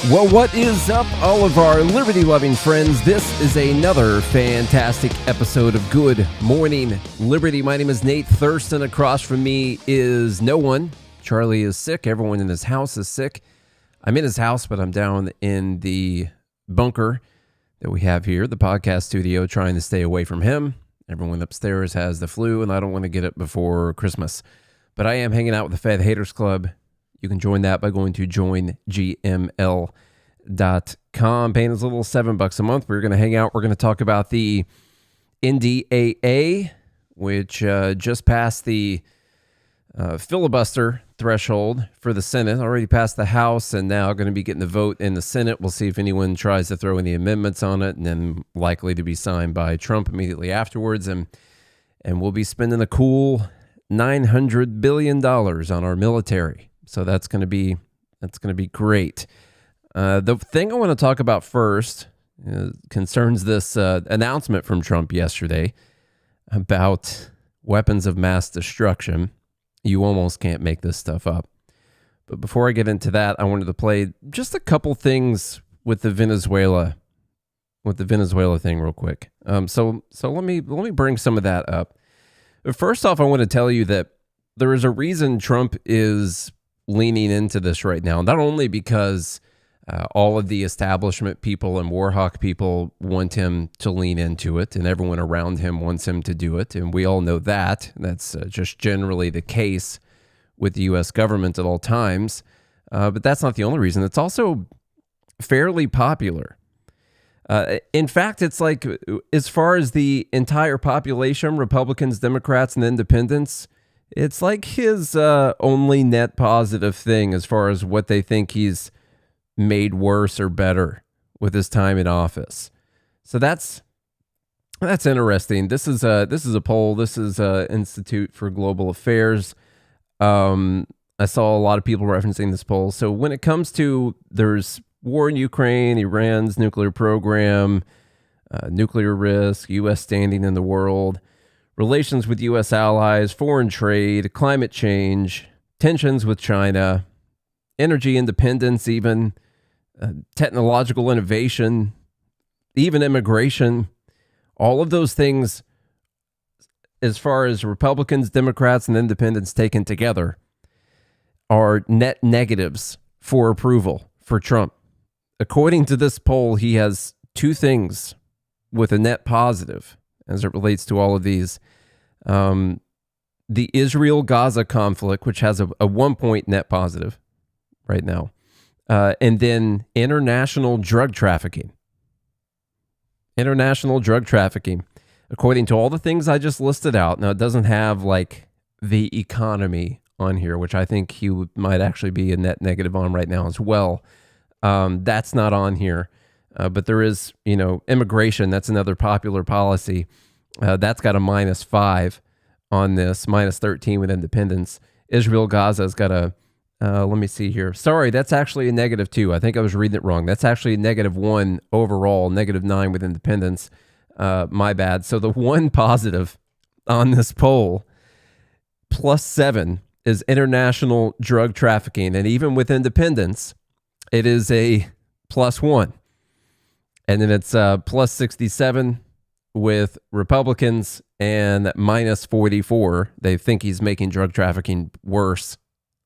Well, what is up, all of our liberty-loving friends? This is another fantastic episode of Good Morning Liberty. My name is Nate Thurston. Across from me is no one. Charlie is sick. Everyone in his house is sick. I'm in his house, but I'm down in the bunker that we have here, the podcast studio, trying to stay away from him. Everyone upstairs has the flu, and I don't want to get it before Christmas. But I am hanging out with the Fed Haters Club. You can join that by going to joingml.com. Paying as little as $7 a month. We're going to hang out. We're going to talk about the NDAA, which just passed the filibuster threshold for the Senate. Already passed the House, and now going to be getting the vote in the Senate. We'll see if anyone tries to throw any amendments on it, and then likely to be signed by Trump immediately afterwards. And we'll be spending a cool $900 billion on our military. So that's going to be great. The thing I want to talk about first concerns this announcement from Trump yesterday about weapons of mass destruction. You almost can't make this stuff up. But before I get into that, I wanted to play just a couple things with the Venezuela thing real quick. So let me bring some of that up. First off, I want to tell you that there is a reason Trump is leaning into this right now, not only because all of the establishment people and Warhawk people want him to lean into it, and everyone around him wants him to do it, and we all know that. That's just generally the case with the U.S. government at all times, but that's not the only reason. It's also fairly popular. In fact, it's like, as far as the entire population, Republicans, Democrats, and Independents, it's like his only net positive thing as far as what they think he's made worse or better with his time in office. So that's interesting. This is a poll. This is Institute for Global Affairs. I saw a lot of people referencing this poll. So when it comes to, there's war in Ukraine, Iran's nuclear program, nuclear risk, U.S. standing in the world, relations with U.S. allies, foreign trade, climate change, tensions with China, energy independence, even technological innovation, even immigration, all of those things, as far as Republicans, Democrats, and Independents taken together, are net negatives for approval for Trump. According to this poll, he has two things with a net positive as it relates to all of these. The Israel-Gaza conflict, which has a 1 point net positive right now. And then international drug trafficking. International drug trafficking. According to all the things I just listed out. Now, it doesn't have like the economy on here, which I think he might actually be a net negative on right now as well. That's not on here. But there is, immigration. That's another popular policy. That's got a -5 on this, -13 with independence. Israel-Gaza's got a, let me see here. Sorry, that's actually a -2. I think I was reading it wrong. That's actually a -1 overall, -9 with independence. My bad. So the one positive on this poll, +7, is international drug trafficking. And even with independence, it is a +1. And then it's +67 with Republicans and -44. They think he's making drug trafficking worse,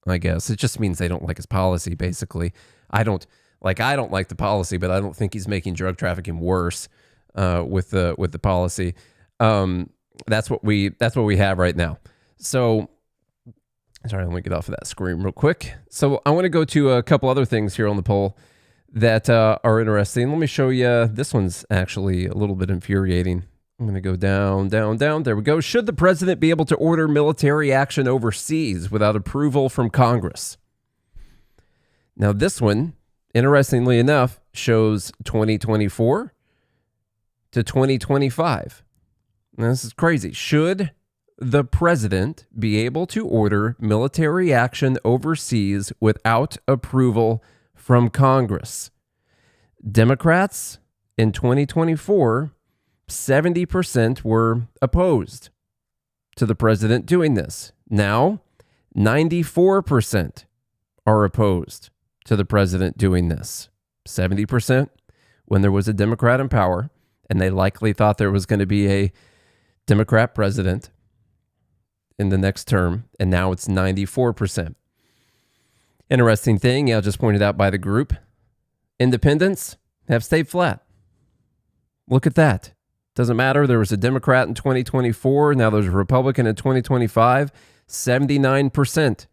I guess. It just means they don't like his policy, basically. I don't like the policy, but I don't think he's making drug trafficking worse with the policy. That's what we have right now. So, sorry, let me get off of that screen real quick. So I want to go to a couple other things here on the poll that are interesting. Let me show you. This one's actually a little bit infuriating. I'm going to go down, down, down. There we go. Should the president be able to order military action overseas without approval from Congress? Now, this one, interestingly enough, shows 2024 to 2025. Now, this is crazy. Should the president be able to order military action overseas without approval from Congress? Democrats in 2024, 70% were opposed to the president doing this. Now, 94% are opposed to the president doing this. 70% when there was a Democrat in power, and they likely thought there was going to be a Democrat president in the next term, and now it's 94%. Interesting thing, just pointed out by the group, independents have stayed flat. Look at that. Doesn't matter. There was a Democrat in 2024. Now there's a Republican in 2025. 79%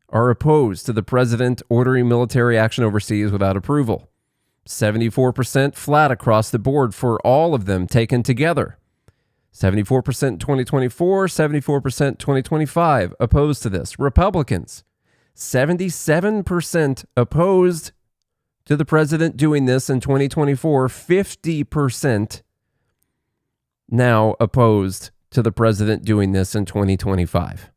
are opposed to the president ordering military action overseas without approval. 74% flat across the board for all of them taken together. 74% in 2024, 74% 2025 opposed to this. Republicans, 77% opposed to the president doing this in 2024, 50% now opposed to the president doing this in 2025.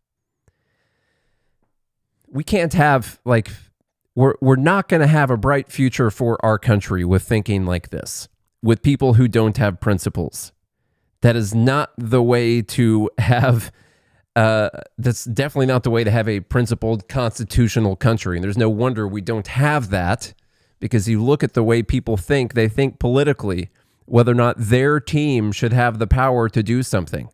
We can't have, we're not going to have a bright future for our country with thinking like this, with people who don't have principles. That is not the way to have, that's definitely not the way to have a principled constitutional country. And there's no wonder we don't have that, because you look at the way people think, they think politically, whether or not their team should have the power to do something.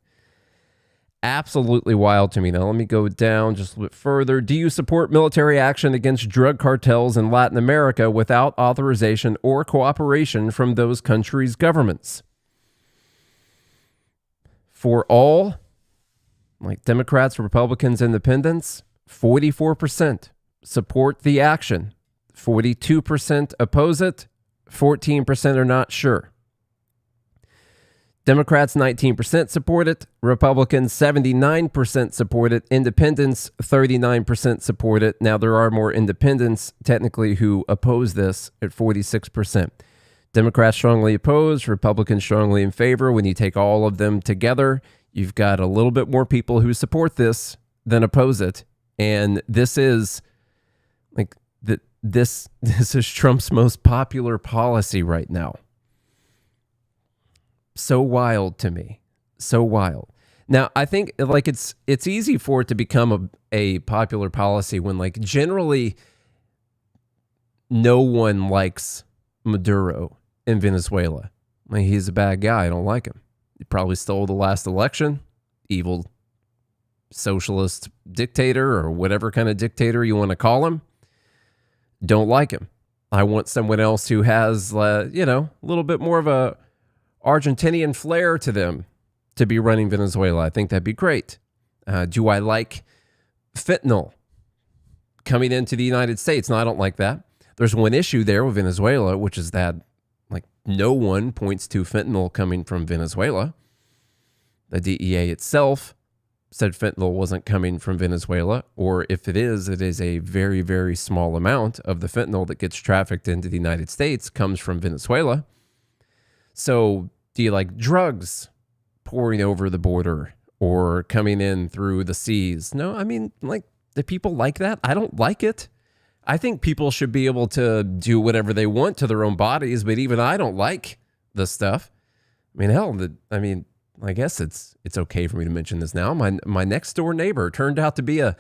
Absolutely wild to me. Now, let me go down just a bit further. Do you support military action against drug cartels in Latin America without authorization or cooperation from those countries' governments? For all, like Democrats, Republicans, Independents, 44% support the action. 42% oppose it. 14% are not sure. Democrats, 19% support it. Republicans, 79% support it. Independents, 39% support it. Now, there are more independents, technically, who oppose this at 46%. Democrats strongly opposed. Republicans strongly in favor. When you take all of them together, you've got a little bit more people who support this than oppose it. And this is, this is Trump's most popular policy right now. So wild to me. So wild. Now, I think it's easy for it to become a popular policy when generally no one likes Maduro in Venezuela. He's a bad guy. I don't like him. He probably stole the last election. Evil socialist dictator, or whatever kind of dictator you want to call him. Don't like him. I want someone else who has, a little bit more of a Argentinian flair to them to be running Venezuela. I think that'd be great. Do I like fentanyl coming into the United States? No, I don't like that. There's one issue there with Venezuela, which is that no one points to fentanyl coming from Venezuela. The DEA itself said fentanyl wasn't coming from Venezuela, or if it is a very, very small amount of the fentanyl that gets trafficked into the United States comes from Venezuela. So do you like drugs pouring over the border or coming in through the seas? No, do people like that? I don't like it. I think people should be able to do whatever they want to their own bodies, but even I don't like the stuff. I guess it's okay for me to mention this now. My next door neighbor turned out to be a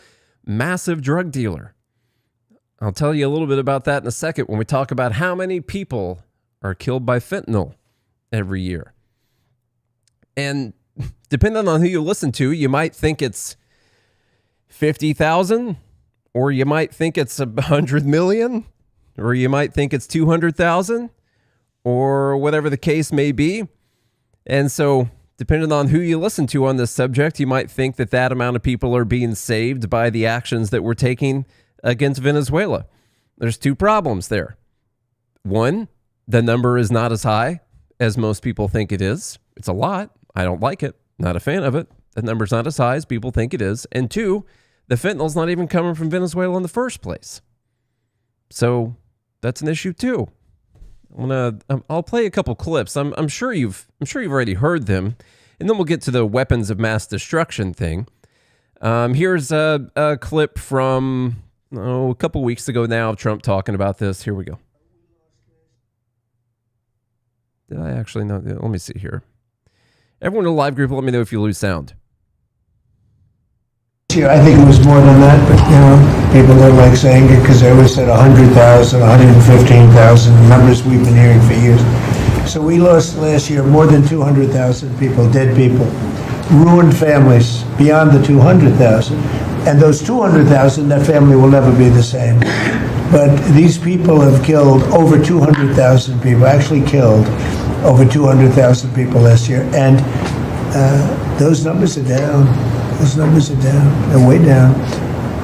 massive drug dealer. I'll tell you a little bit about that in a second when we talk about how many people are killed by fentanyl every year. And depending on who you listen to, you might think it's 50,000, or you might think it's 100 million, or you might think it's 200,000, or whatever the case may be. And so, depending on who you listen to on this subject, you might think that amount of people are being saved by the actions that we're taking against Venezuela. There's two problems there. One, the number is not as high as most people think it is. It's a lot. I don't like it. Not a fan of it. The number's not as high as people think it is. And two, the fentanyl's not even coming from Venezuela in the first place. So that's an issue too. I'll play a couple clips. I'm sure you've already heard them, and then we'll get to the weapons of mass destruction thing. Here's a clip from a couple weeks ago now of Trump talking about this. Here we go. Did I actually know? Let me see here. Everyone in the live group, let me know if you lose sound. year, I think it was more than that, but people don't like saying it because they always said 100,000, 115,000, numbers we've been hearing for years. So we lost last year more than 200,000 people, dead people, ruined families beyond the 200,000. And those 200,000, that family will never be the same. But these people have killed over 200,000 people, actually killed over 200,000 people last year. And those numbers are down. Those numbers are down. They're way down.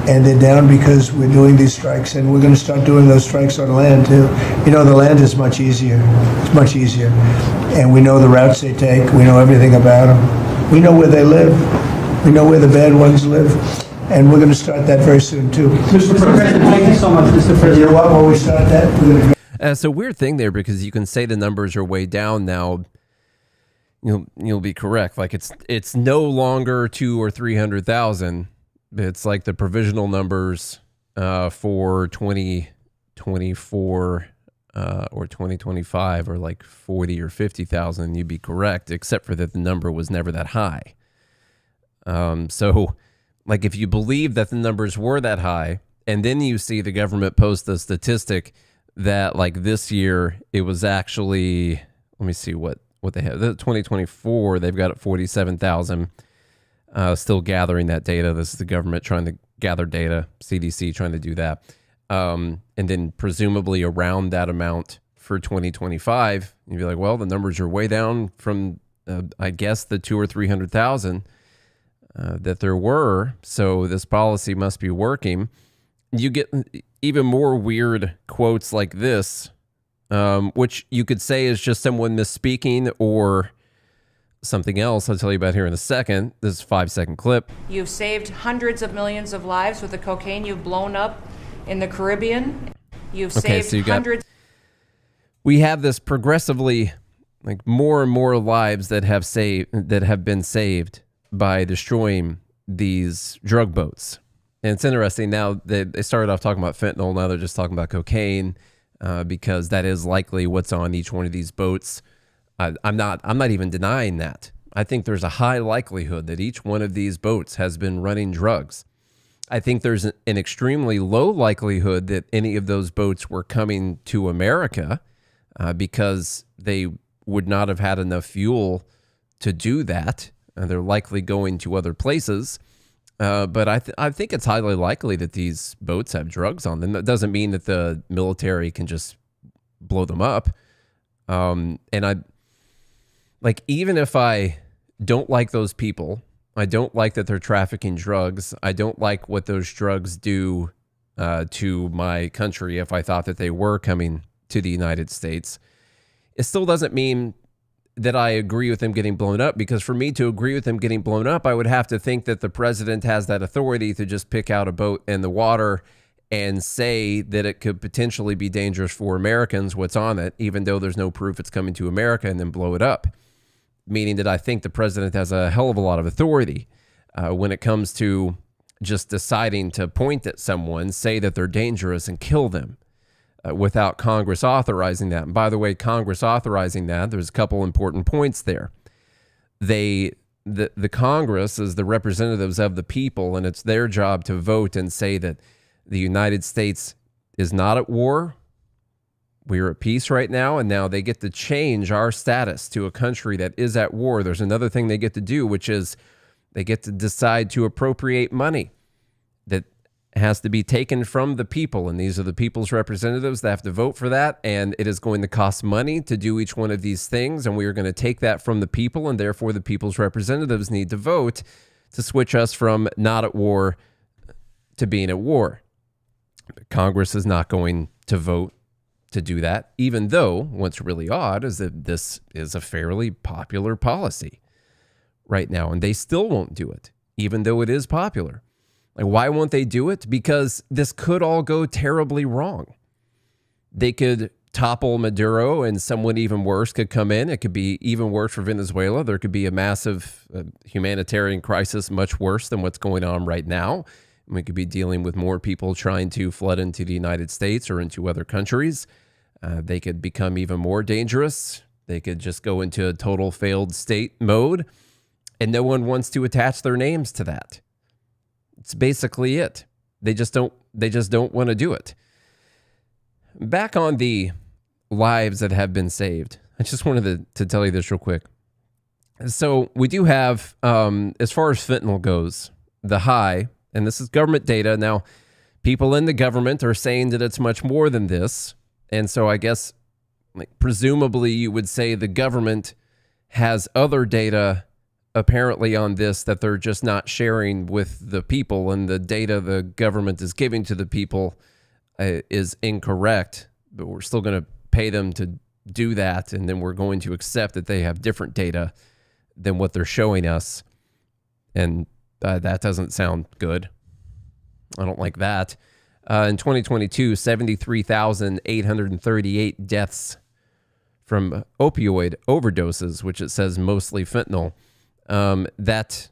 And they're down because we're doing these strikes, and we're going to start doing those strikes on land, too. The land is much easier. It's much easier. And we know the routes they take. We know everything about them. We know where they live. We know where the bad ones live. And we're going to start that very soon, too. Mr. President, thank you so much, Mr. President. You know what? When we start that, we're going to... It's a weird thing there because you can say the numbers are way down now. You'll be correct. Like it's no longer 200,000 or 300,000. It's like the provisional numbers for 2024 or 2025 are like 40 or 50,000. You'd be correct, except for that the number was never that high. So, like if you believe that the numbers were that high, and then you see the government post a statistic that like this year it was actually, let me see what they have. The 2024, they've got it 47,000. Still gathering that data. This is the government trying to gather data, CDC trying to do that. And then presumably around that amount for 2025, you'd be like, well, the numbers are way down from, I guess, the 200,000 or 300,000 that there were. So this policy must be working. You get even more weird quotes like this, which you could say is just someone misspeaking or something else I'll tell you about here in a second. This is a 5-second clip. You've saved hundreds of millions of lives with the cocaine you've blown up in the Caribbean. You've saved hundreds. We have this progressively, like more and more lives that have been saved by destroying these drug boats. And it's interesting now that they started off talking about fentanyl. Now they're just talking about cocaine because that is likely what's on each one of these boats. I'm not even denying that. I think there's a high likelihood that each one of these boats has been running drugs. I think there's an extremely low likelihood that any of those boats were coming to America because they would not have had enough fuel to do that. They're likely going to other places. But I think it's highly likely that these boats have drugs on them. That doesn't mean that the military can just blow them up. Like, even if I don't like those people, I don't like that they're trafficking drugs, I don't like what those drugs do to my country if I thought that they were coming to the United States, it still doesn't mean that I agree with them getting blown up, because for me to agree with them getting blown up, I would have to think that the president has that authority to just pick out a boat in the water and say that it could potentially be dangerous for Americans, what's on it, even though there's no proof it's coming to America, and then blow it up. Meaning that I think the president has a hell of a lot of authority when it comes to just deciding to point at someone, say that they're dangerous, and kill them without Congress authorizing that. And by the way, Congress authorizing that, there's a couple important points there. The Congress is the representatives of the people, and it's their job to vote and say that the United States is not at war. We're at peace right now, and now they get to change our status to a country that is at war. There's another thing they get to do, which is they get to decide to appropriate money that has to be taken from the people, and these are the people's representatives that have to vote for that, and it is going to cost money to do each one of these things, and we are going to take that from the people, and therefore the people's representatives need to vote to switch us from not at war to being at war. Congress is not going to vote to do that, even though what's really odd is that this is a fairly popular policy right now, and they still won't do it, even though it is popular. Like, why won't they do it? Because this could all go terribly wrong. They could topple Maduro, and someone even worse could come in. It could be even worse for Venezuela. There could be a massive humanitarian crisis, much worse than what's going on right now. We could be dealing with more people trying to flood into the United States or into other countries. They could become even more dangerous. They could just go into a total failed state mode, and no one wants to attach their names to that. It's basically it. They just don't want to do it. Back on the lives that have been saved. I just wanted to tell you this real quick. So we do have, as far as fentanyl goes, the high, and this is government data. Now, people in the government are saying that it's much more than this. And so I guess, presumably, you would say the government has other data apparently on this that they're just not sharing with the people, and the data the government is giving to the people is incorrect, but we're still going to pay them to do that, and then we're going to accept that they have different data than what they're showing us, and that doesn't sound good. I don't like that. In 2022, 73,838 deaths from opioid overdoses, which it says mostly fentanyl. That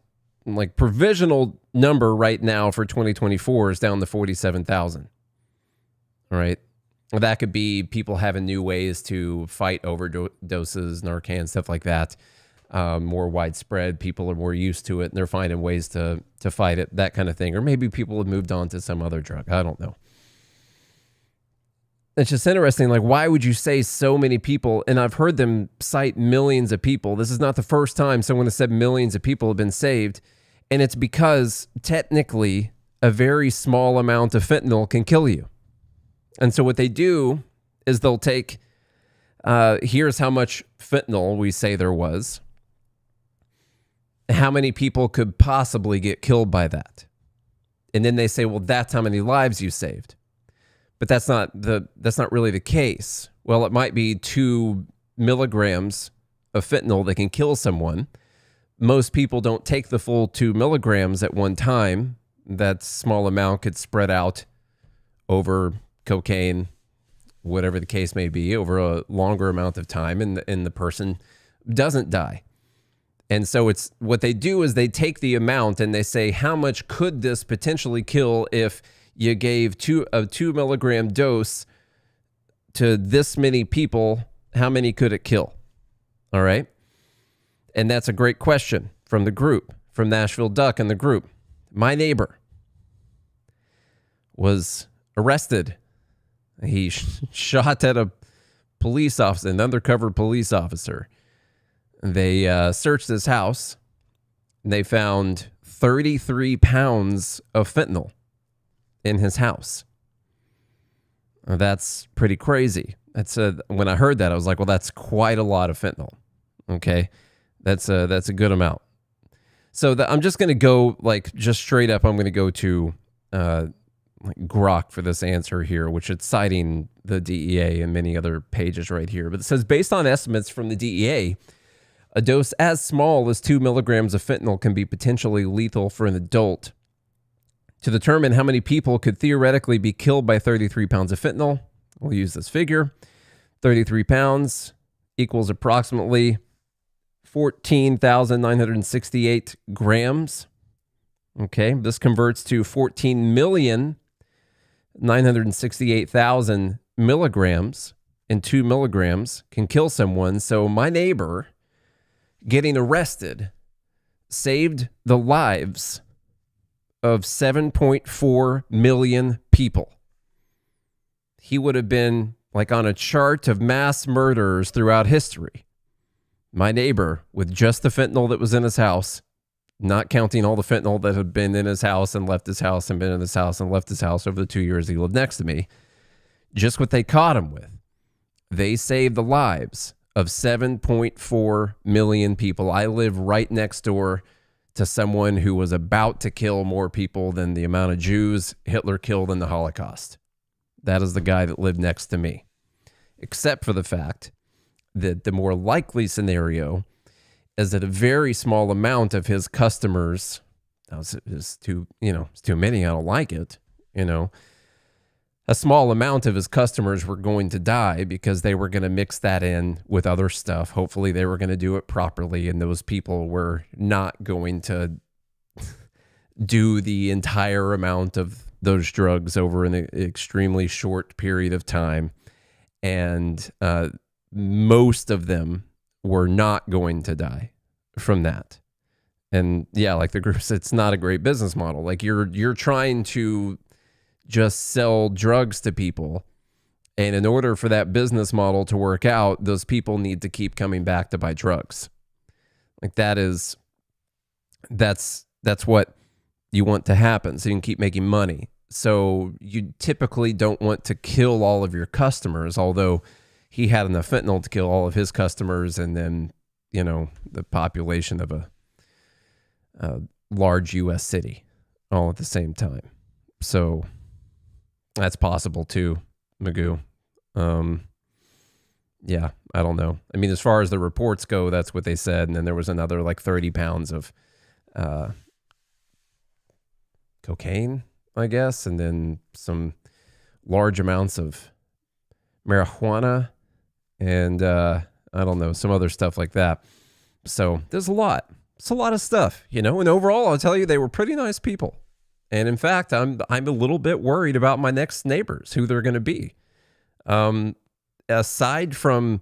provisional number right now for 2024 is down to 47,000. All right. That could be people having new ways to fight overdoses, Narcan, stuff like that. More widespread. People are more used to it, and they're finding ways to fight it, that kind of thing. Or maybe people have moved on to some other drug. I don't know. It's just interesting. Why would you say so many people? And I've heard them cite millions of people. This is not the first time someone has said millions of people have been saved. And it's because technically a very small amount of fentanyl can kill you. And so what they do is they'll take, here's how much fentanyl we say there was. How many people could possibly get killed by that? And then they say, well, that's how many lives you saved. But that's not really the case. Well, it might be 2 milligrams of fentanyl that can kill someone. Most people don't take the full 2 milligrams at one time. That small amount could spread out over cocaine, whatever the case may be, over a longer amount of time, and the person doesn't die. And so it's what they do is they take the amount and they say, how much could this potentially kill if you gave a 2 milligram dose to this many people? How many could it kill? All right. And that's a great question from the group, from Nashville Duck and the group. My neighbor was arrested. He shot at a police officer, an undercover police officer. They searched his house, and they found 33 pounds of fentanyl in his house. That's pretty crazy. When I heard that, I was like, well, that's quite a lot of fentanyl. Okay, that's a good amount. So I'm just going to go just straight up. I'm going to go to Grok for this answer here, which it's citing the DEA and many other pages right here. But it says, based on estimates from the DEA, a dose as small as 2 milligrams of fentanyl can be potentially lethal for an adult. To determine how many people could theoretically be killed by 33 pounds of fentanyl, we'll use this figure. 33 pounds equals approximately 14,968 grams. Okay, this converts to 14,968,000 milligrams, and 2 milligrams can kill someone. So my neighbor getting arrested saved the lives of 7.4 million people. He would have been on a chart of mass murderers throughout history. My neighbor, with just the fentanyl that was in his house, not counting all the fentanyl that had been in his house and left his house and been in his house and left his house over the 2 years he lived next to me, just what they caught him with, they saved the lives of 7.4 million people. I live right next door to someone who was about to kill more people than the amount of Jews Hitler killed in the Holocaust. That is the guy that lived next to me, except for the fact that the more likely scenario is that a very small amount of his customers, it's too many, I don't like it, a small amount of his customers were going to die because they were going to mix that in with other stuff. Hopefully they were going to do it properly, and those people were not going to do the entire amount of those drugs over an extremely short period of time. And most of them were not going to die from that. And yeah, like the groups, it's not a great business model. Like you're trying to just sell drugs to people. And in order for that business model to work out, those people need to keep coming back to buy drugs. Like that's what you want to happen. So you can keep making money. So you typically don't want to kill all of your customers, although he had enough fentanyl to kill all of his customers and then, the population of a large U.S. city all at the same time. So that's possible too, Magoo. Yeah, I don't know. I mean, as far as the reports go, that's what they said. And then there was another like 30 pounds of cocaine, I guess, and then some large amounts of marijuana and I don't know, some other stuff like that. So there's a lot. It's a lot of stuff, and overall, I'll tell you, they were pretty nice people. And in fact, I'm a little bit worried about my next neighbors, who they're going to be. Aside from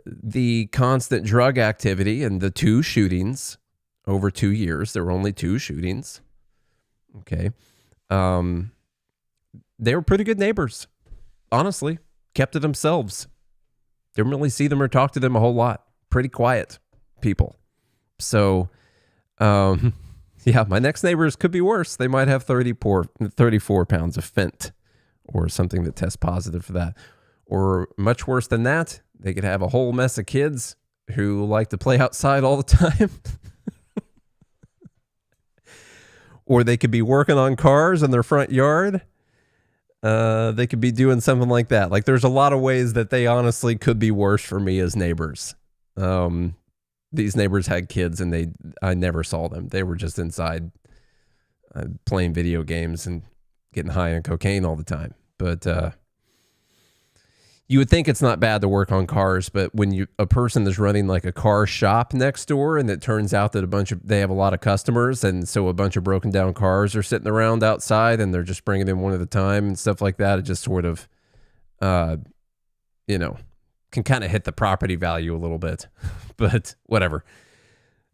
the constant drug activity and the 2 shootings over 2 years, there were only 2 shootings. Okay. They were pretty good neighbors, honestly, kept to themselves. Didn't really see them or talk to them a whole lot. Pretty quiet people. So, yeah, my next neighbors could be worse. They might have 34 pounds of fent or something that tests positive for that. Or much worse than that, they could have a whole mess of kids who like to play outside all the time. Or they could be working on cars in their front yard. They could be doing something like that. Like there's a lot of ways that they honestly could be worse for me as neighbors. These neighbors had kids and I never saw them. They were just inside playing video games and getting high on cocaine all the time. But you would think it's not bad to work on cars, but when a person is running like a car shop next door and it turns out that they have a lot of customers, and so a bunch of broken down cars are sitting around outside and they're just bringing in one at a time and stuff like that, it just sort of, can kind of hit the property value a little bit. But whatever.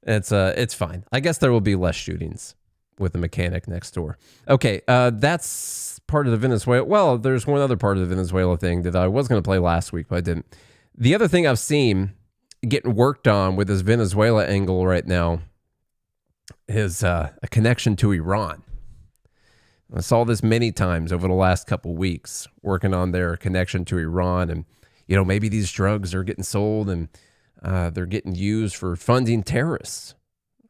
It's fine. I guess there will be less shootings with the mechanic next door. Okay, that's part of the Venezuela. Well, there's one other part of the Venezuela thing that I was going to play last week, but I didn't. The other thing I've seen getting worked on with this Venezuela angle right now is a connection to Iran. I saw this many times over the last couple weeks, working on their connection to Iran, and maybe these drugs are getting sold and they're getting used for funding terrorists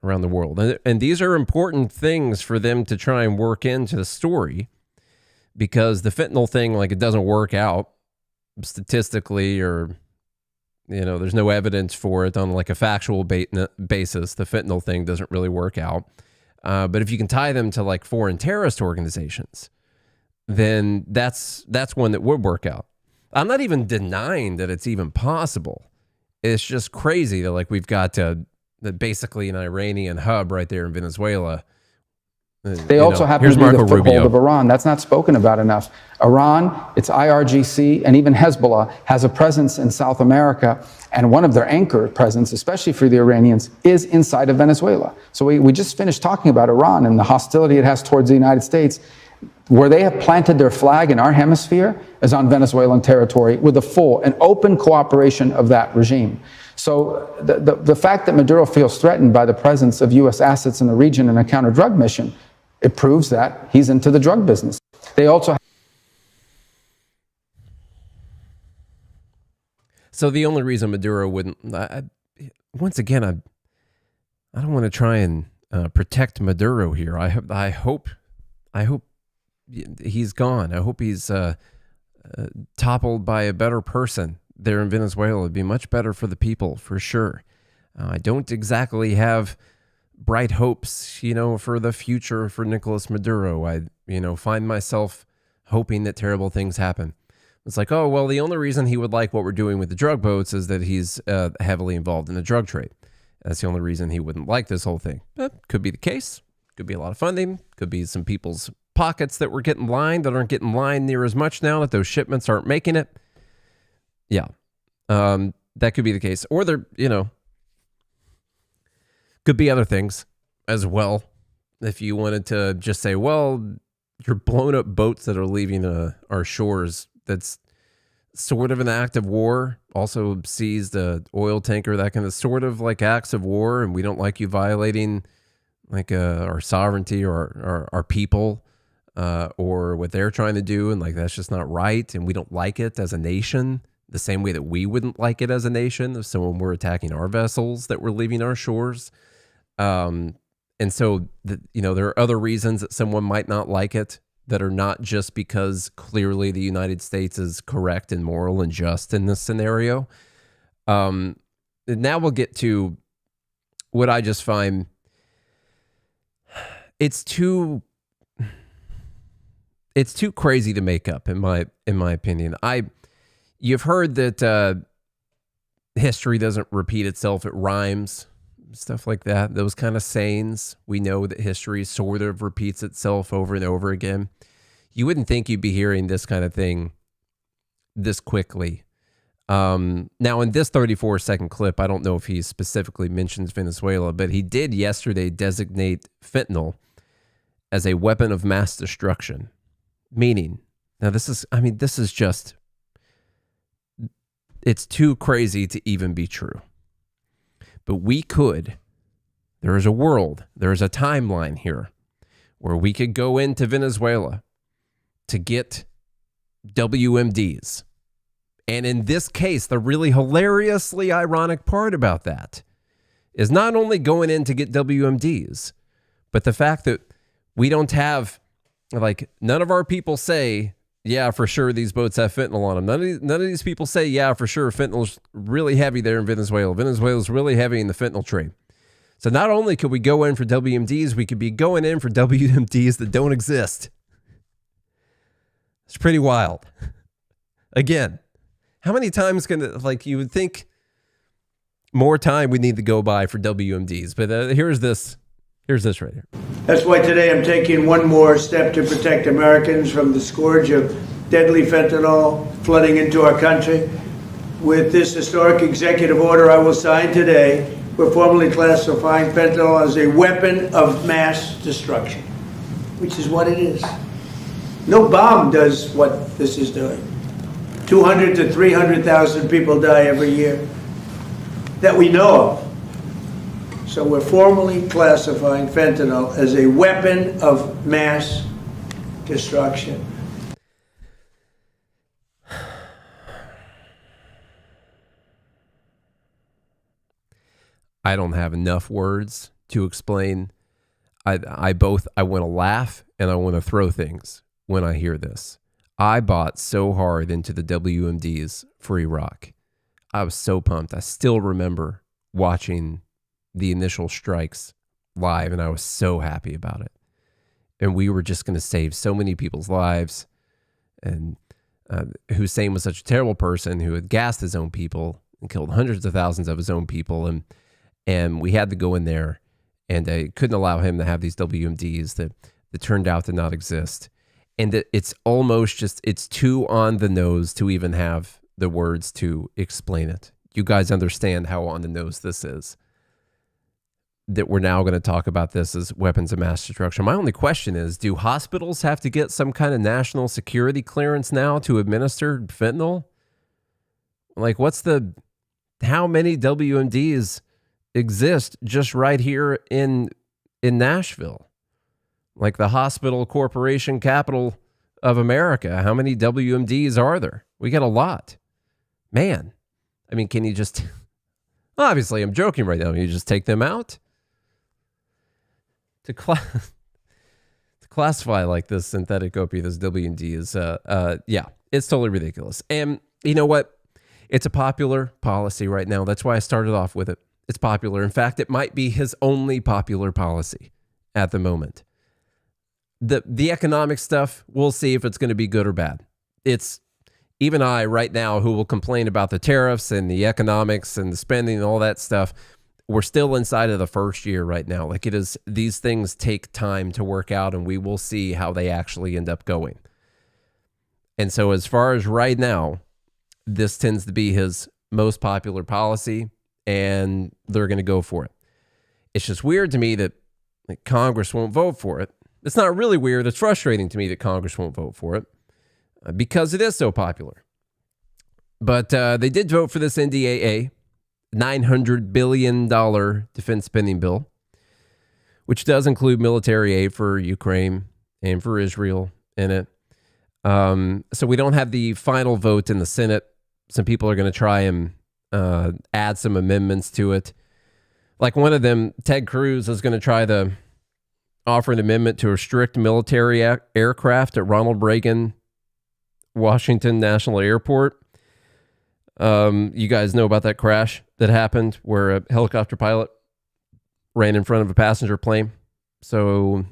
around the world. And these are important things for them to try and work into the story, because the fentanyl thing, like, it doesn't work out statistically, or, there's no evidence for it on like a factual basis. The fentanyl thing doesn't really work out. But if you can tie them to like foreign terrorist organizations, then that's one that would work out. I'm not even denying that it's even possible. It's just crazy that like we've got basically an Iranian hub right there in Venezuela. They also happen to be the foothold of Iran. That's not spoken about enough. Iran, its IRGC, and even Hezbollah has a presence in South America, and one of their anchor presence, especially for the Iranians, is inside of Venezuela. So we just finished talking about Iran and the hostility it has towards the United States. Where they have planted their flag in our hemisphere is on Venezuelan territory, with the full and open cooperation of that regime. So the fact that Maduro feels threatened by the presence of U.S. assets in the region in a counter-drug mission, it proves that he's into the drug business. They also... So the only reason Maduro wouldn't... once again, I don't want to try and protect Maduro here. I hope he's gone. I hope he's toppled by a better person there in Venezuela. It'd be much better for the people, for sure. I don't exactly have bright hopes, for the future for Nicolas Maduro. I, find myself hoping that terrible things happen. It's like, oh, well, the only reason he would like what we're doing with the drug boats is that he's heavily involved in the drug trade. That's the only reason he wouldn't like this whole thing. Could be the case. Could be a lot of funding. Could be some people's pockets that were getting lined that aren't getting lined near as much now, that those shipments aren't making it. Yeah. That could be the case. Or they're, Could be other things as well. If you wanted to just say, well, you're blowing up boats that are leaving our shores, that's sort of an act of war. Also seized a oil tanker, that kind of sort of like acts of war, and we don't like you violating like our sovereignty or our people or what they're trying to do, and like that's just not right, and we don't like it as a nation the same way that we wouldn't like it as a nation if someone were attacking our vessels that were leaving our shores. And so, there are other reasons that someone might not like it that are not just because clearly the United States is correct and moral and just in this scenario. Now we'll get to what I just find it's too crazy to make up in my opinion. You've heard that history doesn't repeat itself, it rhymes. Stuff like that, those kind of sayings. We know that history sort of repeats itself over and over again. You wouldn't think you'd be hearing this kind of thing this quickly. Now, in this 34-second clip, I don't know if he specifically mentions Venezuela, but he did yesterday designate fentanyl as a weapon of mass destruction. Meaning, now this is just, it's too crazy to even be true. But there is a world, there is a timeline here where we could go into Venezuela to get WMDs. And in this case, the really hilariously ironic part about that is not only going in to get WMDs, but the fact that we don't have, like, none of our people say, yeah, for sure, these boats have fentanyl on them. None of these people say, yeah, for sure, fentanyl's really heavy there in Venezuela. Venezuela's really heavy in the fentanyl trade. So not only could we go in for WMDs, we could be going in for WMDs that don't exist. It's pretty wild. Again, how many times you would think more time we need to go by for WMDs, but here's this right here. That's why today I'm taking one more step to protect Americans from the scourge of deadly fentanyl flooding into our country. With this historic executive order I will sign today, we're formally classifying fentanyl as a weapon of mass destruction, which is what it is. No bomb does what this is doing. 200 to 300,000 people die every year that we know of. So we're formally classifying fentanyl as a weapon of mass destruction. I don't have enough words to explain. I want to laugh and I want to throw things when I hear this. I bought so hard into the WMDs for Iraq. I was so pumped. I still remember watching the initial strikes live, and I was so happy about it. And we were just going to save so many people's lives. And Hussein was such a terrible person who had gassed his own people and killed hundreds of thousands of his own people. And we had to go in there, and they couldn't allow him to have these WMDs that turned out to not exist. And that it's almost just, it's too on the nose to even have the words to explain it. You guys understand how on the nose this is. That we're now going to talk about this as weapons of mass destruction. My only question is, do hospitals have to get some kind of national security clearance now to administer fentanyl? Like, how many WMDs exist just right here in Nashville? Like the hospital corporation capital of America. How many WMDs are there? We got a lot. Man, I mean, can you just, obviously I'm joking right now. Can you just take them out? To classify like this synthetic opiate as WMD is, it's totally ridiculous. And you know what? It's a popular policy right now. That's why I started off with it. It's popular. In fact, it might be his only popular policy at the moment. The economic stuff, we'll see if it's going to be good or bad. It's even I right now who will complain about the tariffs and the economics and the spending and all that stuff. We're still inside of the first year right now. Like it is, these things take time to work out, and we will see how they actually end up going. And so as far as right now, this tends to be his most popular policy, and they're going to go for it. It's just weird to me that Congress won't vote for it. It's not really weird. It's frustrating to me that Congress won't vote for it because it is so popular. But they did vote for this NDAA, $900 billion defense spending bill, which does include military aid for Ukraine and for Israel in it. So we don't have the final vote in the Senate. Some people are going to try and add some amendments to it. Like one of them, Ted Cruz, is going to try to offer an amendment to restrict military aircraft at Ronald Reagan Washington National Airport. You guys know about that crash that happened where a helicopter pilot ran in front of a passenger plane. So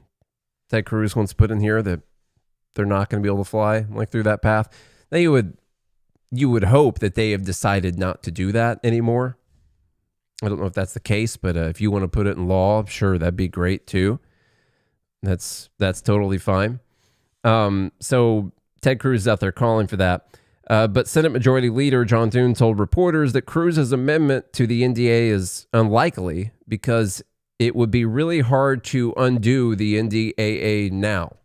Ted Cruz wants to put in here that they're not going to be able to fly like through that path. Now you would hope that they have decided not to do that anymore. I don't know if that's the case, but if you want to put it in law, sure, that'd be great too. That's totally fine. So Ted Cruz is out there calling for that. But Senate Majority Leader John Thune told reporters that Cruz's amendment to the NDAA is unlikely because it would be really hard to undo the NDAA now.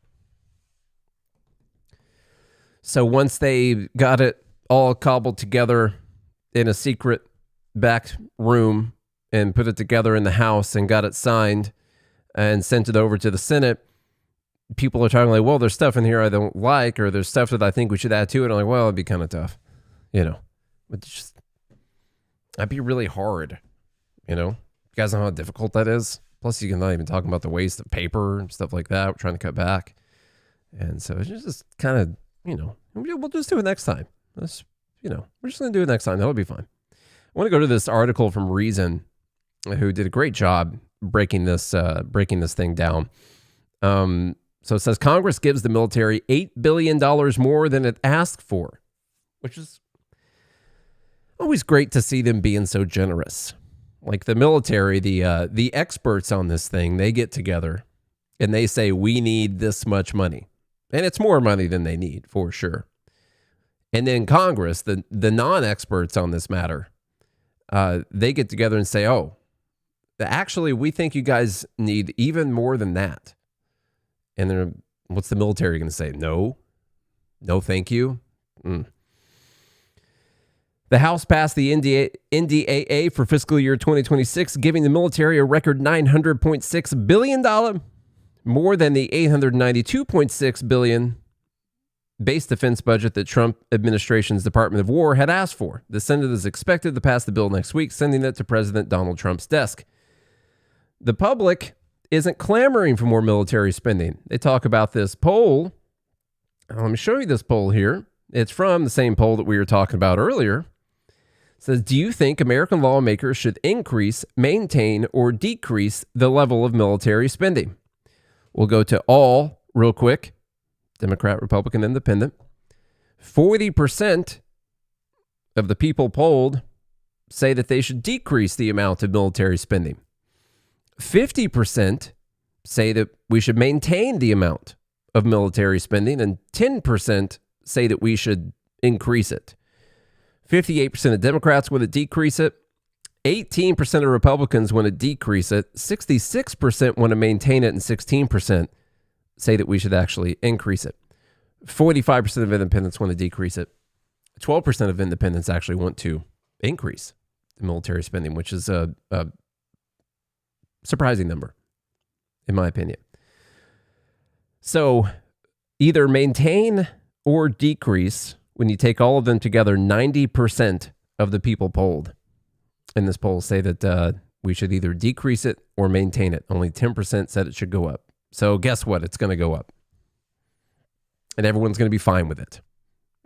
So once they got it all cobbled together in a secret back room and put it together in the House and got it signed and sent it over to the Senate, people are talking like, well, there's stuff in here I don't like, or there's stuff that I think we should add to it. I'm like, well, it'd be kind of tough, but that'd be really hard, You guys know how difficult that is. Plus, you can not even talk about the waste of paper and stuff like that. We're trying to cut back. And so it's just kind of, we'll just do it next time. We're just going to do it next time. That'll be fine. I want to go to this article from Reason, who did a great job breaking this thing down. So it says Congress gives the military $8 billion more than it asked for, which is always great to see them being so generous. Like the military, the experts on this thing, they get together and they say, we need this much money. And it's more money than they need, for sure. And then Congress, the non-experts on this matter, they get together and say, oh, actually, we think you guys need even more than that. And then what's the military going to say? No, thank you. The House passed the NDAA for fiscal year 2026, giving the military a record $900.6 billion, more than the $892.6 billion base defense budget that Trump administration's Department of War had asked for. The Senate is expected to pass the bill next week, sending it to President Donald Trump's desk. The public isn't clamoring for more military spending. They talk about this poll. Let me show you this poll here. It's from the same poll that we were talking about earlier. It says, do you think American lawmakers should increase, maintain, or decrease the level of military spending? We'll go to all real quick. Democrat, Republican, Independent. 40% of the people polled say that they should decrease the amount of military spending. 50% say that we should maintain the amount of military spending, and 10% say that we should increase it. 58% of Democrats want to decrease it. 18% of Republicans want to decrease it. 66% want to maintain it, and 16% say that we should actually increase it. 45% of independents want to decrease it. 12% of independents actually want to increase the military spending, which is a surprising number, in my opinion. So either maintain or decrease. When you take all of them together, 90% of the people polled in this poll say that we should either decrease it or maintain it. Only 10% said it should go up. So guess what? It's going to go up. And everyone's going to be fine with it.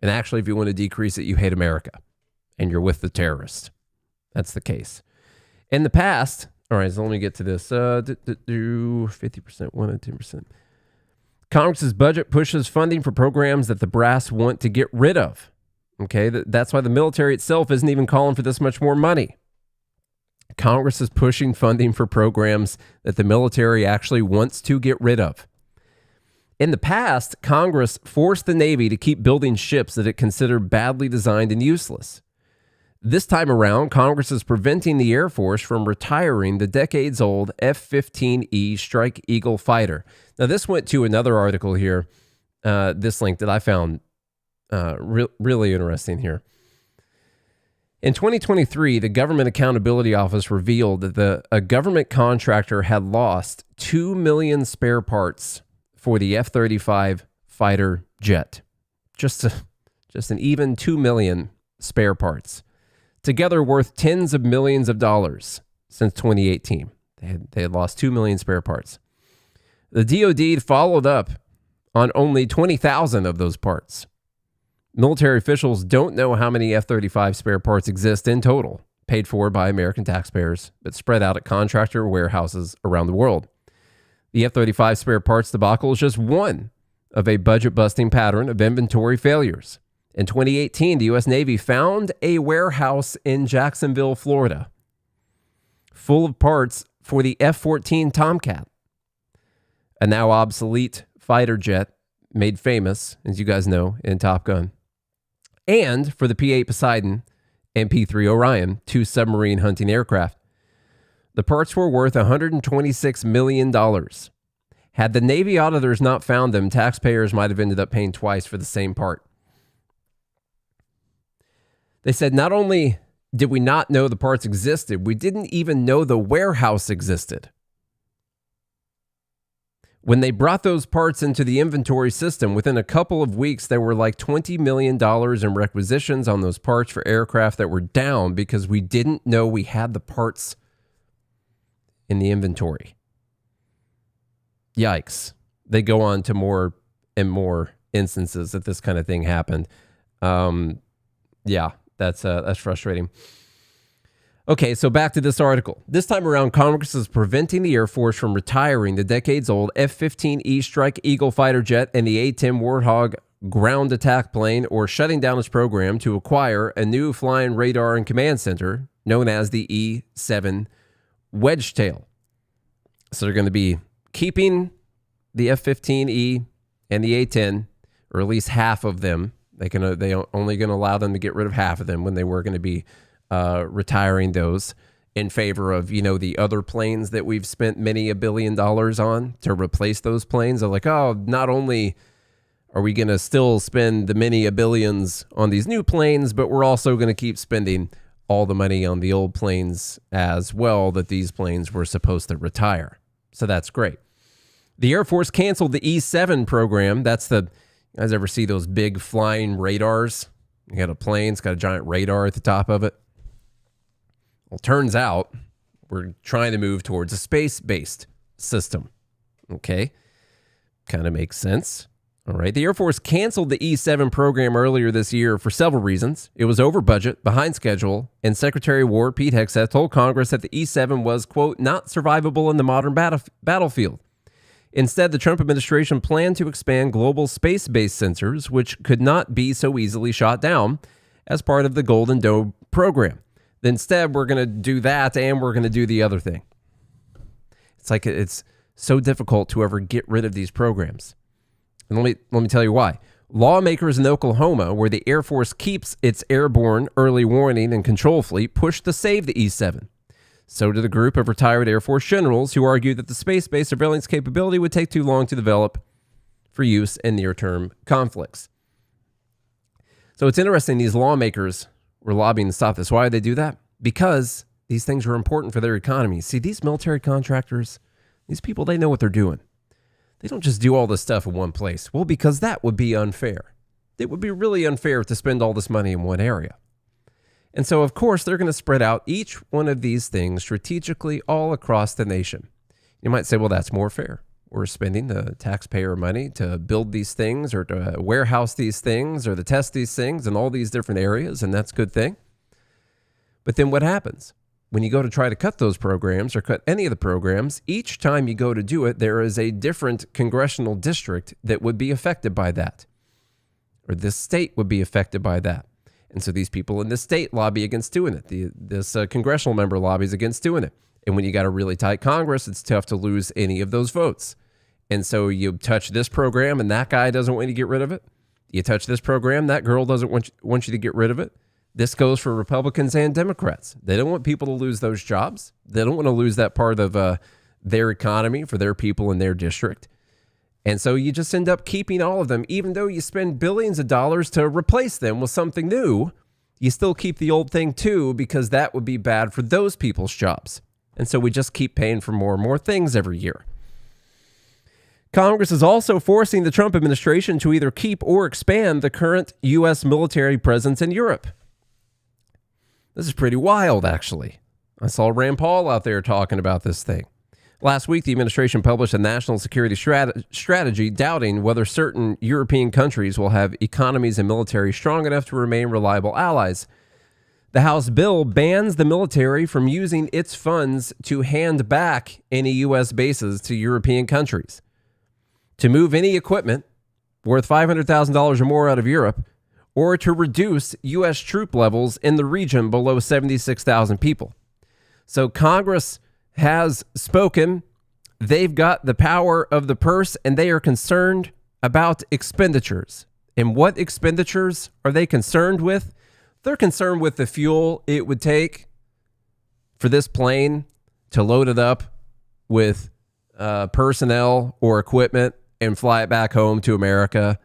And actually, if you want to decrease it, you hate America and you're with the terrorists. That's the case. In the past, all right, so let me get to this. 50%, 1 and 10%. Congress's budget pushes funding for programs that the brass want to get rid of. Okay, that's why the military itself isn't even calling for this much more money. Congress is pushing funding for programs that the military actually wants to get rid of. In the past, Congress forced the Navy to keep building ships that it considered badly designed and useless. This time around, Congress is preventing the Air Force from retiring the decades-old F-15E Strike Eagle fighter. Now, this went to another article here, this link that I found really interesting here. In 2023, the Government Accountability Office revealed that a government contractor had lost 2 million spare parts for the F-35 fighter jet. Just an even 2 million spare parts, together worth tens of millions of dollars since 2018. They had lost 2 million spare parts. The DoD followed up on only 20,000 of those parts. Military officials don't know how many F-35 spare parts exist in total, paid for by American taxpayers, but spread out at contractor warehouses around the world. The F-35 spare parts debacle is just one of a budget-busting pattern of inventory failures. In 2018, the U.S. Navy found a warehouse in Jacksonville, Florida, full of parts for the F-14 Tomcat, a now obsolete fighter jet made famous, as you guys know, in Top Gun, and for the P-8 Poseidon and P-3 Orion, two submarine hunting aircraft. The parts were worth $126 million. Had the Navy auditors not found them, taxpayers might have ended up paying twice for the same part. They said not only did we not know the parts existed, we didn't even know the warehouse existed. When they brought those parts into the inventory system, within a couple of weeks, there were like $20 million in requisitions on those parts for aircraft that were down because we didn't know we had the parts in the inventory. Yikes. They go on to more and more instances that this kind of thing happened. Yeah, that's frustrating. Okay, so back to this article. This time around, Congress is preventing the Air Force from retiring the decades-old F-15E Strike Eagle fighter jet and the A-10 Warthog ground attack plane, or shutting down its program to acquire a new flying radar and command center known as the E-7 Wedgetail. So they're going to be keeping the F-15E and the A-10, or at least half of them. They only going to allow them to get rid of half of them when they were going to be retiring those in favor of, the other planes that we've spent many $1 billion on to replace those planes. They're like, oh, not only are we going to still spend the many billions on these new planes, but we're also going to keep spending all the money on the old planes as well that these planes were supposed to retire. So that's great. The Air Force canceled the E-7 program. That's you guys ever see those big flying radars? You got a plane, it's got a giant radar at the top of it. Well, turns out we're trying to move towards a space-based system. Okay, kind of makes sense. All right, the Air Force canceled the E-7 program earlier this year for several reasons. It was over budget, behind schedule, and Secretary of War Pete Hegseth told Congress that the E-7 was, quote, not survivable in the modern battlefield. Instead, the Trump administration planned to expand global space-based sensors, which could not be so easily shot down, as part of the Golden Dome program. Instead, we're going to do that, and we're going to do the other thing. It's like it's so difficult to ever get rid of these programs. And let me tell you why. Lawmakers in Oklahoma, where the Air Force keeps its airborne early warning and control fleet, pushed to save the E-7. So did a group of retired Air Force generals who argued that the space-based surveillance capability would take too long to develop for use in near-term conflicts. So it's interesting, these lawmakers were lobbying to stop this. Why did they do that? Because these things are important for their economy. See, these military contractors, these people, they know what they're doing. They don't just do all this stuff in one place. Well, because that would be unfair. It would be really unfair to spend all this money in one area. And so, of course, they're going to spread out each one of these things strategically all across the nation. You might say, well, that's more fair. We're spending the taxpayer money to build these things or to warehouse these things or to test these things in all these different areas, and that's a good thing. But then what happens? When you go to try to cut those programs or cut any of the programs, each time you go to do it, there is a different congressional district that would be affected by that, or this state would be affected by that. And so these people in this state lobby against doing it. This congressional member lobbies against doing it. And when you got a really tight Congress, it's tough to lose any of those votes. And so you touch this program and that guy doesn't want you to get rid of it. You touch this program, that girl doesn't want you to get rid of it. This goes for Republicans and Democrats. They don't want people to lose those jobs. They don't want to lose that part of their economy for their people in their district. And so you just end up keeping all of them, even though you spend billions of dollars to replace them with something new. You still keep the old thing too, because that would be bad for those people's jobs. And so we just keep paying for more and more things every year. Congress is also forcing the Trump administration to either keep or expand the current U.S. military presence in Europe. This is pretty wild, actually. I saw Rand Paul out there talking about this thing. Last week, the administration published a national security strategy doubting whether certain European countries will have economies and military strong enough to remain reliable allies. The House bill bans the military from using its funds to hand back any U.S. bases to European countries, to move any equipment worth $500,000 or more out of Europe, or to reduce U.S. troop levels in the region below 76,000 people. So Congress has spoken. They've got the power of the purse, and they are concerned about expenditures. And what expenditures are they concerned with? They're concerned with the fuel it would take for this plane to load it up with personnel or equipment and fly it back home to America.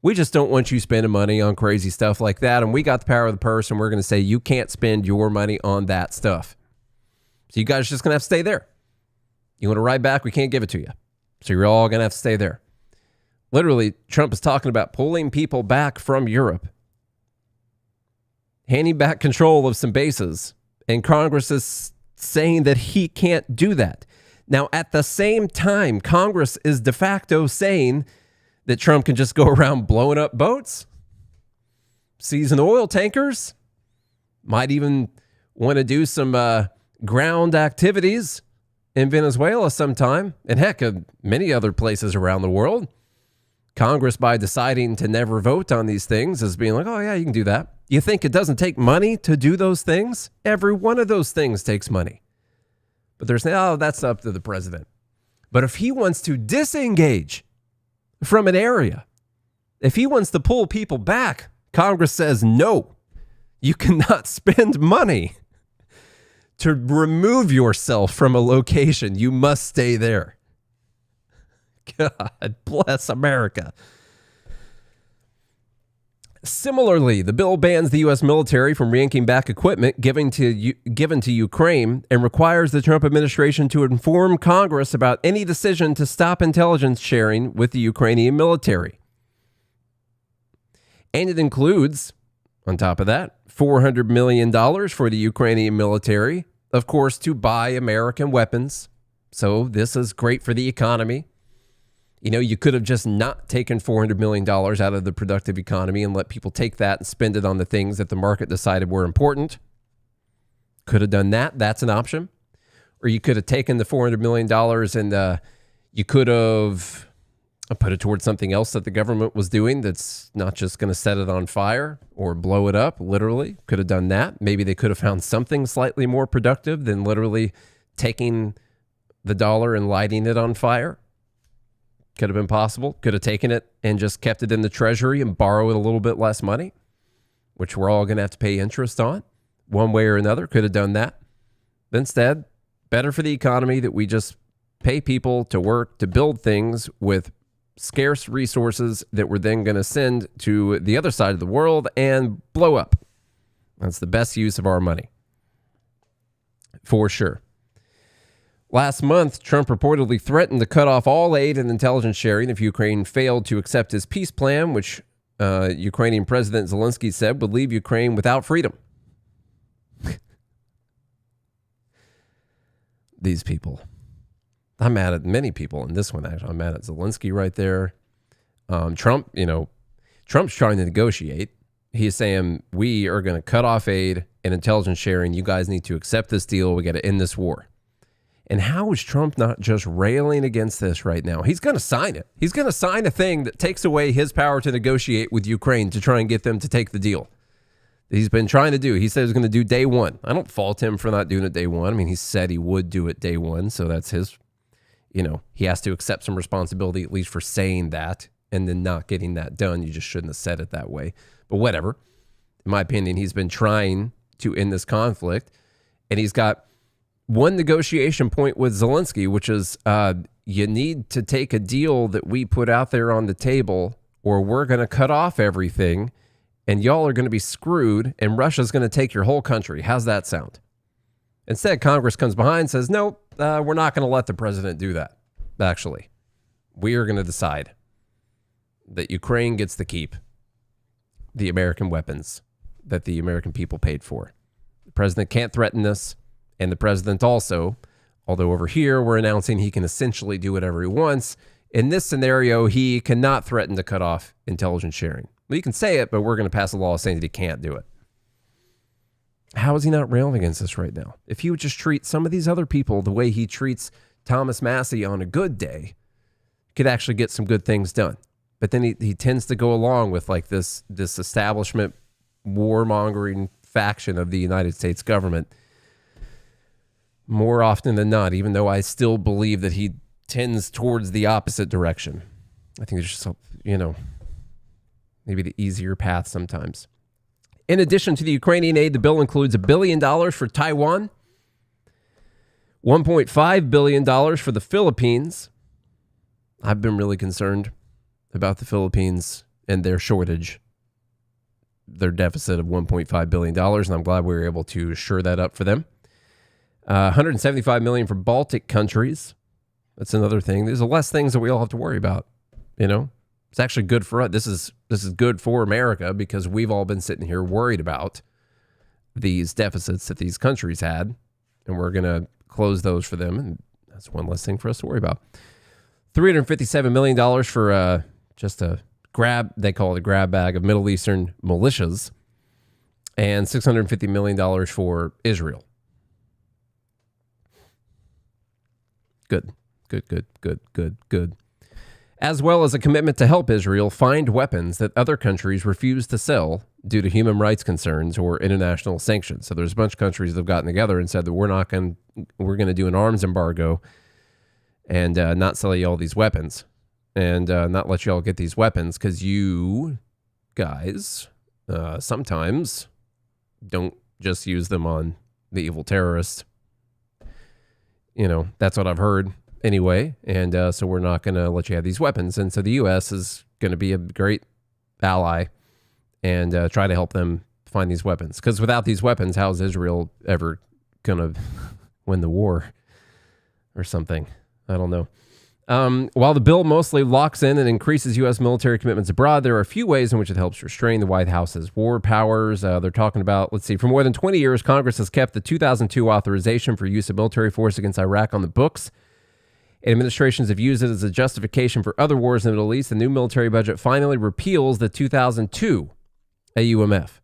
We just don't want you spending money on crazy stuff like that. And we got the power of the purse, and we're going to say you can't spend your money on that stuff. So you guys are just going to have to stay there. You want to ride back? We can't give it to you. So you're all going to have to stay there. Literally, Trump is talking about pulling people back from Europe, handing back control of some bases, and Congress is saying that he can't do that. Now, at the same time, Congress is de facto saying that Trump can just go around blowing up boats, seizing oil tankers, might even want to do some ground activities in Venezuela sometime, and heck, many other places around the world. Congress, by deciding to never vote on these things, is being like, oh yeah, you can do that. You think it doesn't take money to do those things? Every one of those things takes money. But there's now, that's up to the president. But if he wants to disengage from an area, if he wants to pull people back, Congress says, no, you cannot spend money to remove yourself from a location. You must stay there. God bless America. Similarly, the bill bans the U.S. military from yanking back equipment given to Ukraine and requires the Trump administration to inform Congress about any decision to stop intelligence sharing with the Ukrainian military. And it includes, on top of that, $400 million for the Ukrainian military, of course, to buy American weapons. So this is great for the economy. You know, you could have just not taken $400 million out of the productive economy and let people take that and spend it on the things that the market decided were important. Could have done that. That's an option. Or you could have taken the $400 million and you could have put it towards something else that the government was doing that's not just going to set it on fire or blow it up, literally. Could have done that. Maybe they could have found something slightly more productive than literally taking the dollar and lighting it on fire. Could have been possible. Could have taken it and just kept it in the treasury and borrowed a little bit less money, which we're all going to have to pay interest on one way or another. Could have done that. But instead, better for the economy that we just pay people to work to build things with scarce resources that we're then going to send to the other side of the world and blow up. That's the best use of our money. For sure. Last month, Trump reportedly threatened to cut off all aid and intelligence sharing if Ukraine failed to accept his peace plan, which Ukrainian President Zelensky said would leave Ukraine without freedom. These people. I'm mad at many people in this one, actually. I'm mad at Zelensky right there. Trump, Trump's trying to negotiate. He's saying, we are going to cut off aid and intelligence sharing. You guys need to accept this deal. We got to end this war. And how is Trump not just railing against this right now? He's going to sign it. He's going to sign a thing that takes away his power to negotiate with Ukraine to try and get them to take the deal. He's been trying to do. He said he was going to do day one. I don't fault him for not doing it day one. I mean, he said he would do it day one. So that's his, he has to accept some responsibility at least for saying that and then not getting that done. You just shouldn't have said it that way. But whatever. in my opinion, he's been trying to end this conflict. And he's got one negotiation point with Zelensky, which is you need to take a deal that we put out there on the table, or we're going to cut off everything and y'all are going to be screwed and Russia's going to take your whole country. How's that sound? Instead, Congress comes behind and says, no, we're not going to let the president do that. Actually, we are going to decide that Ukraine gets to keep the American weapons that the American people paid for. The president can't threaten this. And the president also, although over here we're announcing he can essentially do whatever he wants, in this scenario, he cannot threaten to cut off intelligence sharing. Well, he can say it, but we're going to pass a law saying that he can't do it. How is he not railing against this right now? If he would just treat some of these other people the way he treats Thomas Massey on a good day, he could actually get some good things done. But then he tends to go along with like this establishment warmongering faction of the United States government more often than not, even though I still believe that he tends towards the opposite direction. I think there's just, maybe the easier path sometimes. In addition to the Ukrainian aid, the bill includes $1 billion for Taiwan, $1.5 billion for the Philippines. I've been really concerned about the Philippines and their shortage, their deficit of $1.5 billion, and I'm glad we were able to shore that up for them. $175 million for Baltic countries. That's another thing. There's less things that we all have to worry about. It's actually good for us. This is good for America because we've all been sitting here worried about these deficits that these countries had, and we're going to close those for them, and that's one less thing for us to worry about. $357 million for just a grab, they call it a grab bag of Middle Eastern militias, and $650 million for Israel. Good. As well as a commitment to help Israel find weapons that other countries refuse to sell due to human rights concerns or international sanctions. So there's a bunch of countries that have gotten together and said that we're going to do an arms embargo and not sell you all these weapons and not let you all get these weapons because you guys sometimes don't just use them on the evil terrorists. That's what I've heard anyway. And so we're not going to let you have these weapons. And so the U.S. is going to be a great ally and try to help them find these weapons. Because without these weapons, how is Israel ever going to win the war or something? I don't know. While the bill mostly locks in and increases U.S. military commitments abroad, there are a few ways in which it helps restrain the White House's war powers. They're talking about, for more than 20 years, Congress has kept the 2002 authorization for use of military force against Iraq on the books. Administrations have used it as a justification for other wars in the Middle East. The new military budget finally repeals the 2002 AUMF.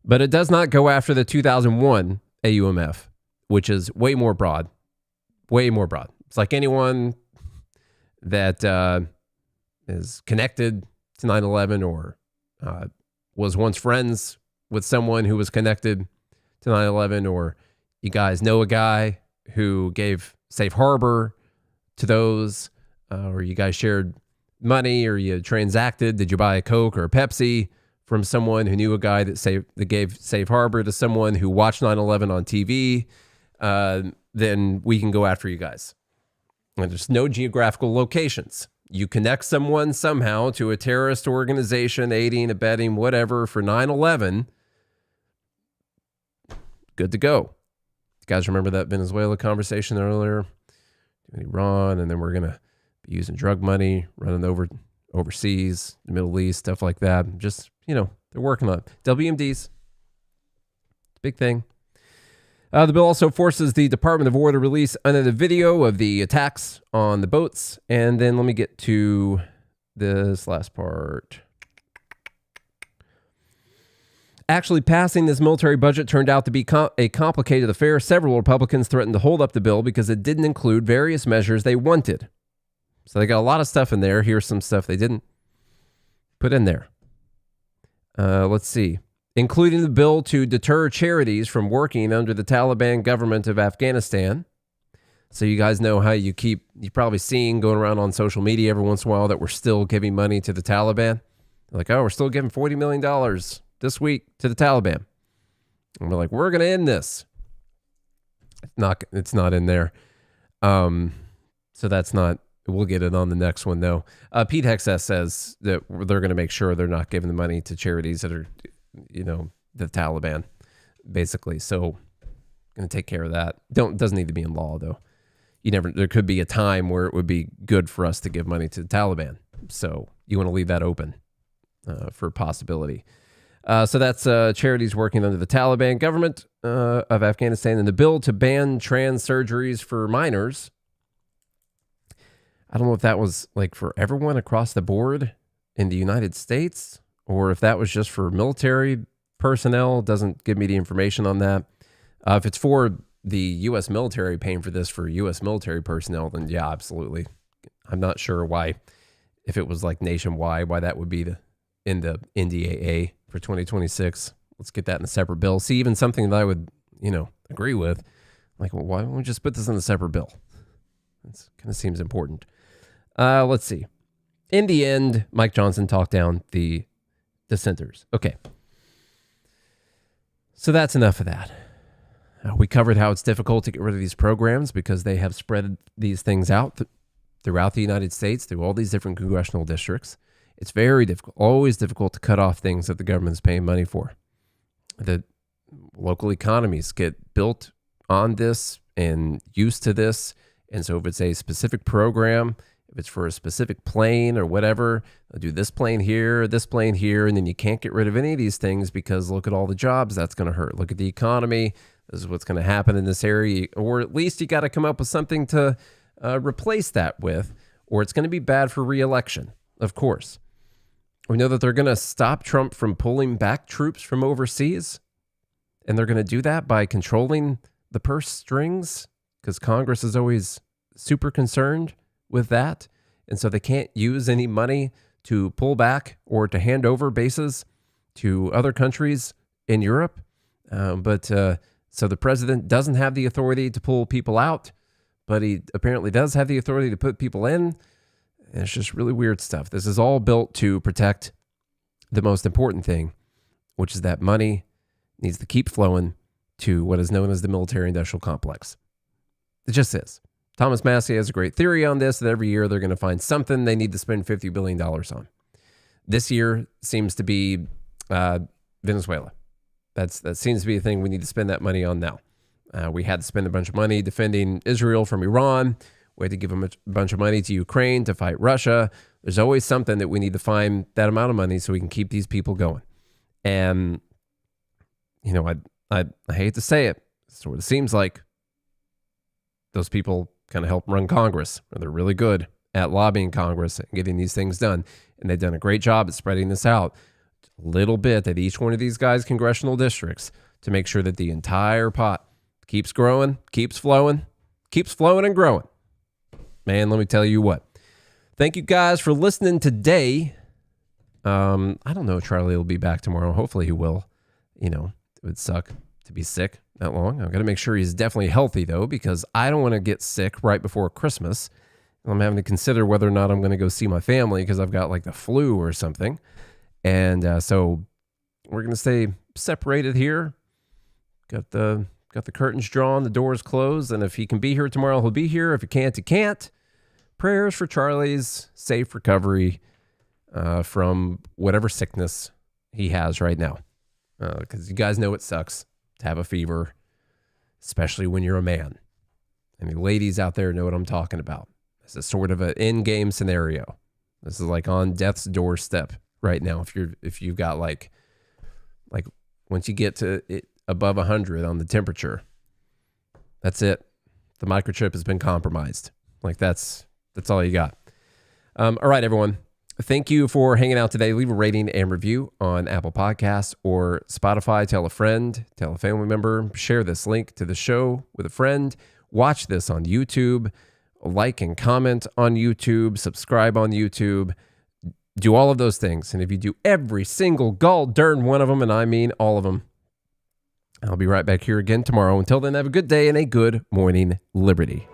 But it does not go after the 2001 AUMF, which is way more broad. It's like anyone that is connected to 9/11 or was once friends with someone who was connected to 9/11, or you guys know a guy who gave safe harbor to those, or you guys shared money, or you transacted. Did you buy a Coke or a Pepsi from someone who knew a guy that gave safe harbor to someone who watched 9/11 on TV? Then we can go after you guys. And there's no geographical locations. You connect someone somehow to a terrorist organization, aiding, abetting, whatever, for 9/11, good to go. You guys remember that Venezuela conversation earlier? Iran, and then we're going to be using drug money, running overseas, the Middle East, stuff like that. Just, they're working on it. WMDs, big thing. The bill also forces the Department of War to release unedited video of the attacks on the boats. And then let me get to this last part. Actually, passing this military budget turned out to be a complicated affair. Several Republicans threatened to hold up the bill because it didn't include various measures they wanted. So they got a lot of stuff in there. Here's some stuff they didn't put in there. Let's see. Including the bill to deter charities from working under the Taliban government of Afghanistan. So you guys know how you've probably seen going around on social media every once in a while that we're still giving money to the Taliban. They're like, oh, we're still giving $40 million this week to the Taliban. And we're like, we're going to end this. It's not in there. So that's not, we'll get it on the next one though. Pete Hexess says that they're going to make sure they're not giving the money to charities that are, the Taliban, basically. So going to take care of that. Doesn't need to be in law though. There could be a time where it would be good for us to give money to the Taliban. So you want to leave that open for possibility. So that's charities working under the Taliban government of Afghanistan, and the bill to ban trans surgeries for minors. I don't know if that was like for everyone across the board in the United States, or if that was just for military personnel. Doesn't give me the information on that. If it's for the U.S. military paying for this for U.S. military personnel, then yeah, absolutely. I'm not sure why, if it was like nationwide, why that would be in the NDAA for 2026. Let's get that in a separate bill. See, even something that I would, agree with. Like, well, why don't we just put this in a separate bill? It kind of seems important. Let's see. In the end, Mike Johnson talked down the dissenters. Okay. So that's enough of that. We covered how it's difficult to get rid of these programs because they have spread these things out throughout the United States, through all these different congressional districts. It's very difficult, always difficult to cut off things that the government's paying money for. The local economies get built on this and used to this. And so if it's a specific program, if it's for a specific plane or whatever, they'll do this plane here, and then you can't get rid of any of these things because look at all the jobs that's going to hurt. Look at the economy. This is what's going to happen in this area. Or at least you got to come up with something to replace that with, or it's going to be bad for re-election, of course. We know that they're going to stop Trump from pulling back troops from overseas, and they're going to do that by controlling the purse strings because Congress is always super concerned with that. And so they can't use any money to pull back or to hand over bases to other countries in Europe. So the president doesn't have the authority to pull people out, but he apparently does have the authority to put people in. And it's just really weird stuff. This is all built to protect the most important thing, which is that money needs to keep flowing to what is known as the military-industrial complex. It just is. Thomas Massey has a great theory on this, that every year they're going to find something they need to spend $50 billion on. This year seems to be Venezuela. That seems to be a thing we need to spend that money on now. We had to spend a bunch of money defending Israel from Iran. We had to give them a bunch of money to Ukraine to fight Russia. There's always something that we need to find that amount of money so we can keep these people going. And, I hate to say it, sort of seems like those people kind of help run Congress, or they're really good at lobbying Congress and getting these things done. And they've done a great job at spreading this out a little bit at each one of these guys' congressional districts to make sure that the entire pot keeps growing, keeps flowing and growing. Man, let me tell you what. Thank you guys for listening today. I don't know if Charlie will be back tomorrow. Hopefully he will. It would suck to be sick that long. I've got to make sure he's definitely healthy, though, because I don't want to get sick right before Christmas. I'm having to consider whether or not I'm going to go see my family because I've got like the flu or something. And so we're going to stay separated here. Got the curtains drawn, the doors closed, and if he can be here tomorrow, he'll be here. If he can't, he can't. Prayers for Charlie's safe recovery from whatever sickness he has right now. Because you guys know it sucks to have a fever, especially when you're a man. I mean, ladies out there know what I'm talking about. This is sort of an in-game scenario. This is like on death's doorstep right now. If you've got like once you get to it above 100 on the temperature, that's it. The microchip has been compromised. Like that's all you got. All right, everyone. Thank you for hanging out today. Leave a rating and review on Apple Podcasts or Spotify. Tell a friend, tell a family member, share this link to the show with a friend. Watch this on YouTube. Like and comment on YouTube. Subscribe on YouTube. Do all of those things. And if you do every single gall darn one of them, and I mean all of them, I'll be right back here again tomorrow. Until then, have a good day and a good morning, Liberty.